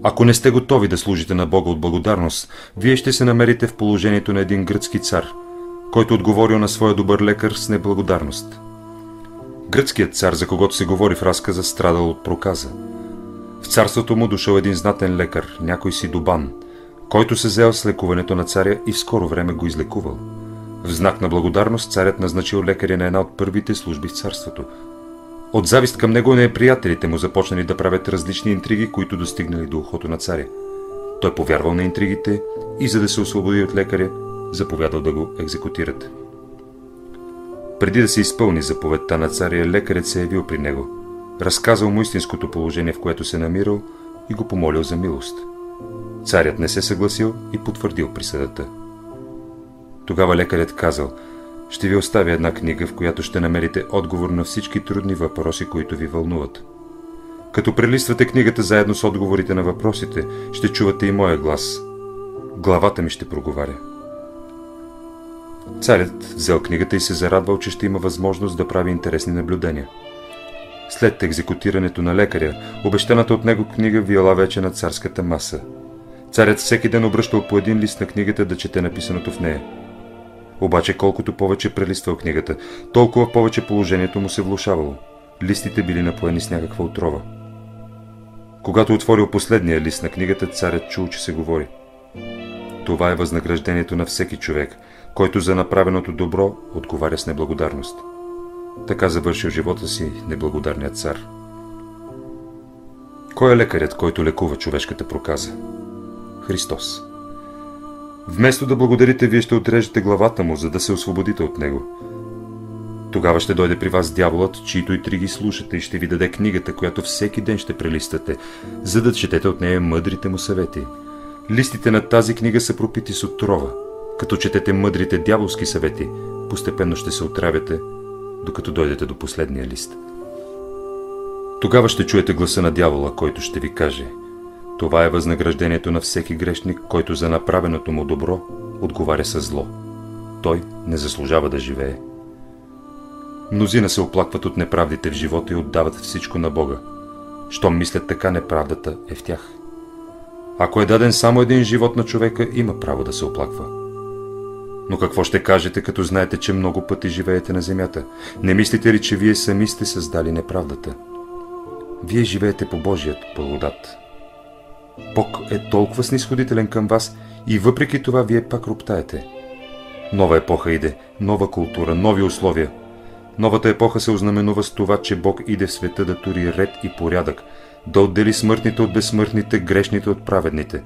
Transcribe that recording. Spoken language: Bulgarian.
Ако не сте готови да служите на Бога от благодарност, вие ще се намерите в положението на един гръцки цар, който отговорил на своя добър лекар с неблагодарност. Гръцкият цар, за когото се говори в разказа, страдал от проказа. В царството му дошъл един знатен лекар, някой си Добан, който се взел с лекуването на царя и в скоро време го излекувал. В знак на благодарност царят назначил лекаря на една от първите служби в царството. От завист към него неприятелите му започнали да правят различни интриги, които достигнали до ухото на царя. Той повярвал на интригите и, за да се освободи от лекаря, заповядал да го екзекутират. Преди да се изпълни заповедта на царя, лекарят се явил при него, разказал му истинското положение, в което се намирал, и го помолил за милост. Царят не се съгласил и потвърдил присъдата. Тогава лекарят казал: ще ви оставя една книга, в която ще намерите отговор на всички трудни въпроси, които ви вълнуват. Като прелиствате книгата заедно с отговорите на въпросите, ще чувате и моя глас. Главата ми ще проговаря. Царят взел книгата и се зарадвал, че ще има възможност да прави интересни наблюдения. След екзекутирането на лекаря, обещаната от него книга вияла вече на царската маса. Царят всеки ден обръщал по един лист на книгата да чете написаното в нея. Обаче колкото повече прелиствал книгата, толкова повече положението му се влошавало. Листите били напоени с някаква отрова. Когато отворил последния лист на книгата, царят чул, че се говори: това е възнаграждението на всеки човек, който за направеното добро отговаря с неблагодарност. Така завършил живота си неблагодарният цар. Кой е лекарят, който лекува човешката проказа? Христос. Вместо да благодарите, вие ще отрежете главата му, за да се освободите от него. Тогава ще дойде при вас дяволът, чието интриги слушате, и ще ви даде книгата, която всеки ден ще прелистате, за да четете от нея мъдрите му съвети. Листите на тази книга са пропити с отрова. Като четете мъдрите дяволски съвети, постепенно ще се отравяте, докато дойдете до последния лист. Тогава ще чуете гласа на дявола, който ще ви каже: това е възнаграждението на всеки грешник, който за направеното му добро отговаря със зло. Той не заслужава да живее. Мнозина се оплакват от неправдите в живота и отдават всичко на Бога. Щом мислят така, неправдата е в тях. Ако е даден само един живот на човека, има право да се оплаква. Но какво ще кажете, като знаете, че много пъти живеете на земята? Не мислите ли, че вие сами сте създали неправдата? Вие живеете по Божият благодат. Бог е толкова снисходителен към вас и въпреки това вие пак роптаете. Нова епоха иде, нова култура, нови условия. Новата епоха се ознаменува с това, че Бог иде в света да тури ред и порядък, да отдели смъртните от безсмъртните, грешните от праведните,